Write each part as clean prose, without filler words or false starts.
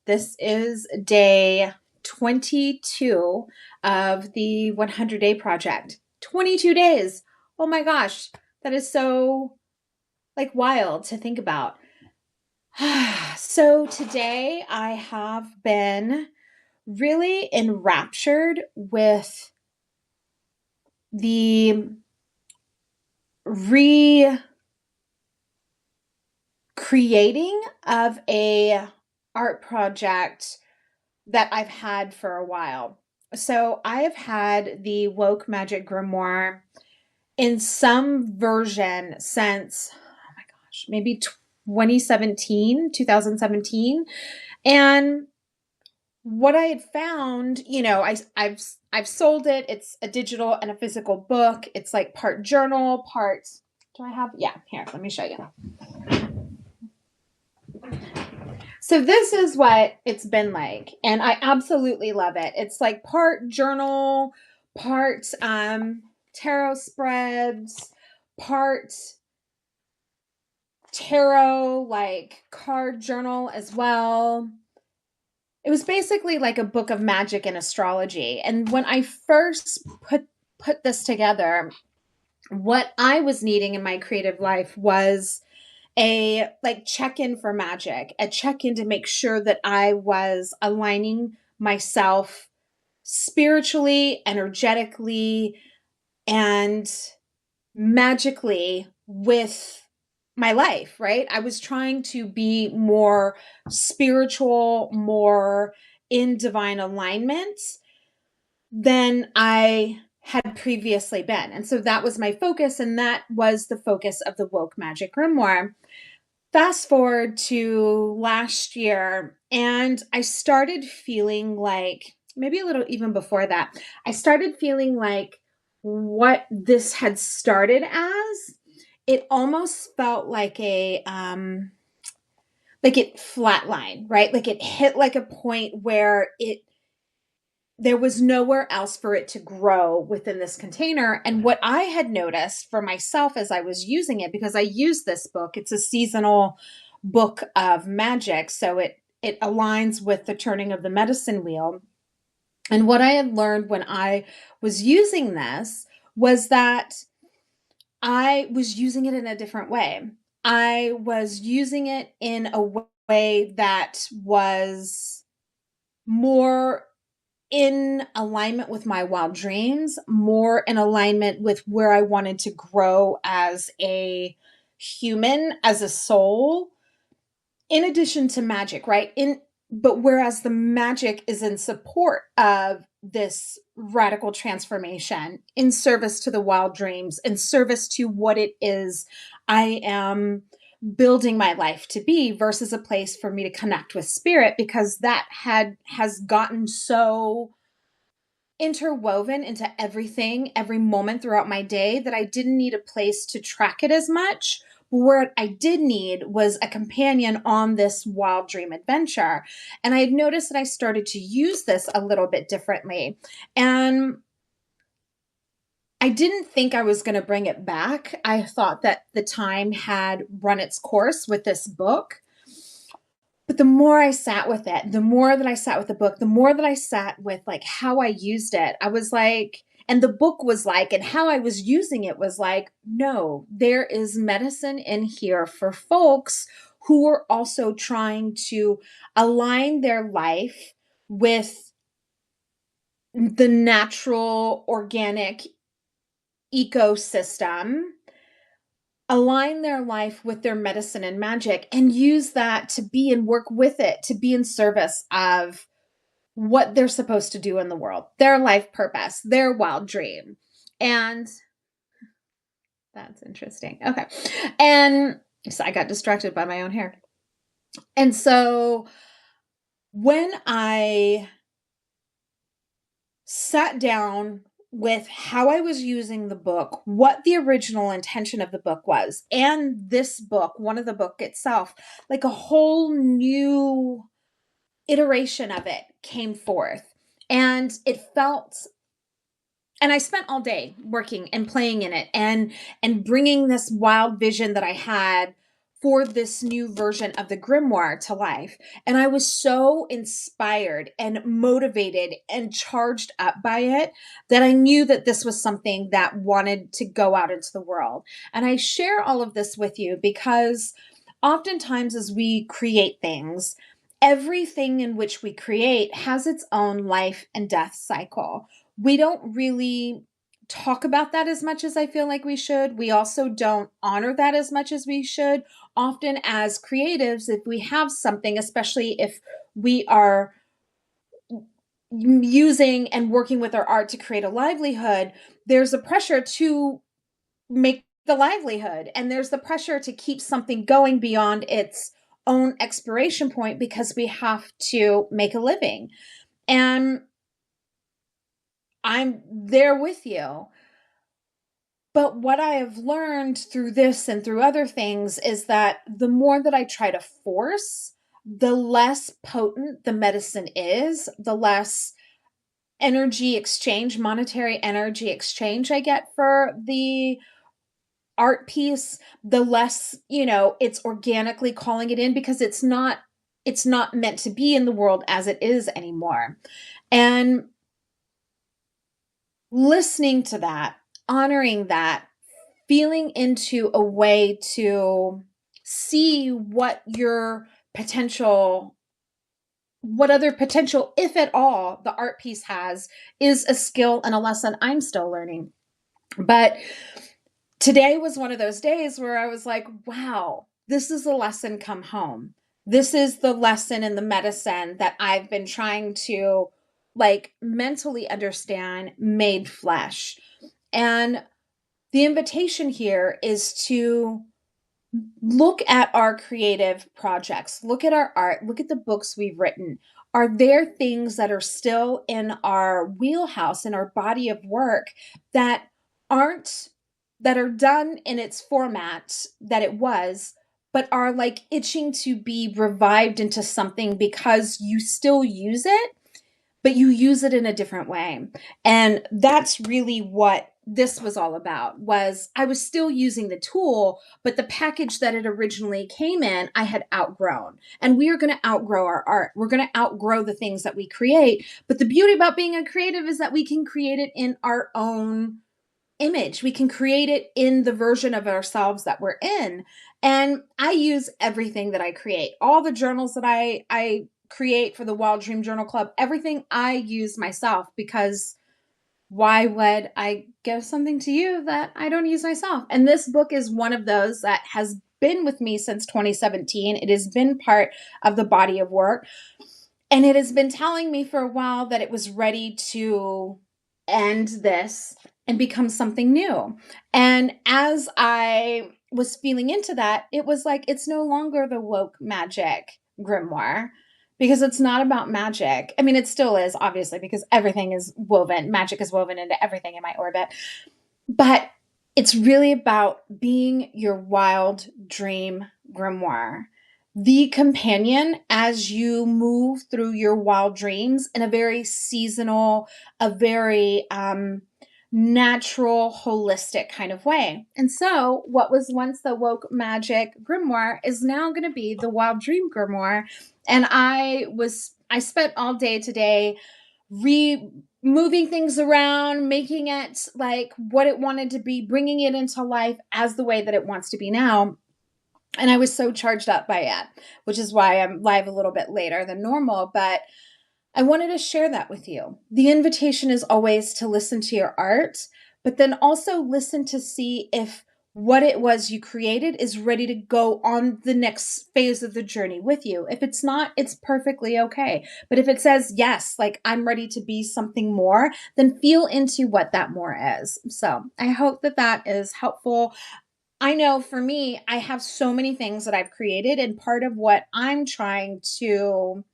This is day 22 of the 100-day project. 22 days. Oh my gosh, that is so like wild to think about. So today I have been really enraptured with the recreating of a art project that I've had for a while. So I have had the Woke Magic Grimoire in some version since, oh my gosh, maybe 2017. And what I had found, I've sold it. It's a digital and a physical book. It's like part journal, part, do I have? Yeah, here, let me show you. So this is what it's been like, and I absolutely love it. It's like part journal, part tarot spreads, part tarot like card journal as well. It was basically like a book of magic and astrology. And when I first put this together, what I was needing in my creative life was a like check in for magic, a check in to make sure that I was aligning myself spiritually, energetically, and magically with my life, right? I was trying to be more spiritual, more in divine alignment than I had previously been. And so that was my focus, and that was the focus of the Woke Magic Grimoire. Fast forward to last year, and I started feeling like, maybe a little even before that, I started feeling like what this had started as, it almost felt like like it flatlined, right? Like it hit like a point where there was nowhere else for it to grow within this container. And what I had noticed for myself as I was using it, because I use this book, it's a seasonal book of magic. So it aligns with the turning of the medicine wheel. And what I had learned when I was using this was that I was using it in a different way. I was using it in a way that was more in alignment with my wild dreams, more in alignment with where I wanted to grow as a human, as a soul, in addition to magic, right? But whereas the magic is in support of this radical transformation, in service to the wild dreams, in service to what it is I am building my life to be, versus a place for me to connect with spirit, because that has gotten so interwoven into everything, every moment throughout my day, that I didn't need a place to track it as much. What I did need was a companion on this wild dream adventure. And I had noticed that I started to use this a little bit differently. And I didn't think I was going to bring it back. I thought that the time had run its course with this book. But the more I sat with it, the more that I sat with the book, the more that I sat with like how I used it, I was like, and the book was like, and how I was using it was like, no, there is medicine in here for folks who are also trying to align their life with the natural, organic ecosystem, align their life with their medicine and magic, and use that to be and work with it, to be in service of what they're supposed to do in the world, their life purpose, their wild dream. And that's interesting. Okay. And so I got distracted by my own hair. And so when I sat down with how I was using the book, what the original intention of the book was, and this book, one of the book itself, like a whole new iteration of it came forth. And it felt, and I spent all day working and playing in it and bringing this wild vision that I had for this new version of the grimoire to life. And I was so inspired and motivated and charged up by it that I knew that this was something that wanted to go out into the world. And I share all of this with you because oftentimes as we create things, everything in which we create has its own life and death cycle. We don't really talk about that as much as I feel like we should. We also don't honor that as much as we should. Often, as creatives, if we have something, especially if we are using and working with our art to create a livelihood, there's a pressure to make the livelihood, and there's the pressure to keep something going beyond its own expiration point because we have to make a living. And I'm there with you. But what I have learned through this and through other things is that the more that I try to force, the less potent the medicine is, the less energy exchange, monetary energy exchange I get for the art piece, the less, it's organically calling it in because it's not meant to be in the world as it is anymore. And listening to that, honoring that, feeling into a way to see what other potential, if at all, the art piece has, is a skill and a lesson I'm still learning. But today was one of those days where I was like, wow, this is a lesson come home. This is the lesson in the medicine that I've been trying to mentally understand made flesh. And the invitation here is to look at our creative projects, look at our art, look at the books we've written. Are there things that are still in our wheelhouse, in our body of work that aren't, that are done in its format that it was, but are itching to be revived into something because you still use it, but you use it in a different way? And that's really what this was all about. Was I was still using the tool, but the package that it originally came in, I had outgrown. And we are going to outgrow our art. We're going to outgrow the things that we create. But the beauty about being a creative is that we can create it in our own image. We can create it in the version of ourselves that we're in. And I use everything that I create. All the journals that I create for the Wild Dream Journal Club, everything I use myself, because why would I give something to you that I don't use myself? And this book is one of those that has been with me since 2017. It has been part of the body of work. And it has been telling me for a while that it was ready to end this and become something new. And as I was feeling into that, it was like, it's no longer the woke magic grimoire, because it's not about magic. I mean, it still is, obviously, because everything is woven, magic is woven into everything in my orbit. But it's really about being your wild dream grimoire, the companion as you move through your wild dreams in a very seasonal, a very natural, holistic kind of way. And so, what was once the woke magic grimoire is now going to be the wild dream grimoire. And I spent all day today moving things around, making it like what it wanted to be, bringing it into life as the way that it wants to be now. And I was so charged up by it, which is why I'm live a little bit later than normal. But I wanted to share that with you. The invitation is always to listen to your art, but then also listen to see if what it was you created is ready to go on the next phase of the journey with you. If it's not, it's perfectly okay. But if it says, yes, I'm ready to be something more, then feel into what that more is. So I hope that that is helpful. I know for me, I have so many things that I've created, and part of what I'm trying to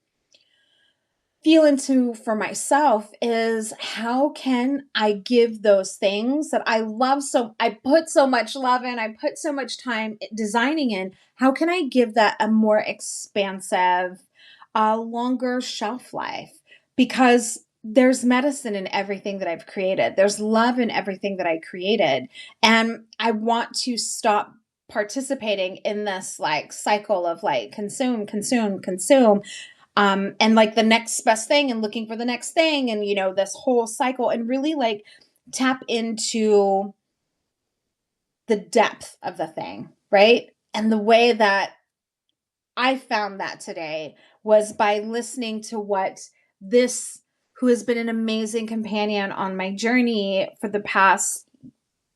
feel into for myself is how can I give those things that I love, so I put so much love in, I put so much time designing in, how can I give that a more expansive, longer shelf life? Because there's medicine in everything that I've created. There's love in everything that I created. And I want to stop participating in this like cycle of like consume, consume, consume, and like the next best thing and looking for the next thing, and this whole cycle, and really like tap into the depth of the thing, right? And the way that I found that today was by listening to what this, who has been an amazing companion on my journey for the past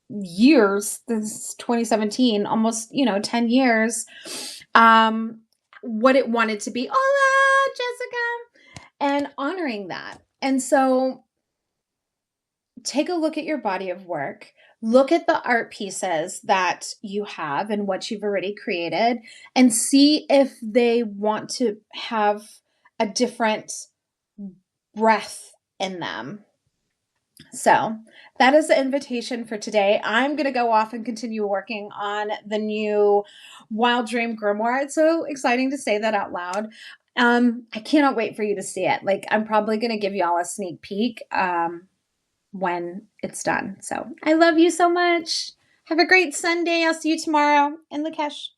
years, this 2017, almost, 10 years, what it wanted to be. Hola, Jessica. And honoring that. And so take a look at your body of work. Look at the art pieces that you have and what you've already created, and see if they want to have a different breath in them. So that is the invitation for today. I'm going to go off and continue working on the new Wild Dream Grimoire. It's so exciting to say that out loud. I cannot wait for you to see it. Like, I'm probably going to give y'all a sneak peek when it's done. So I love you so much. Have a great Sunday. I'll see you tomorrow in Lakesh.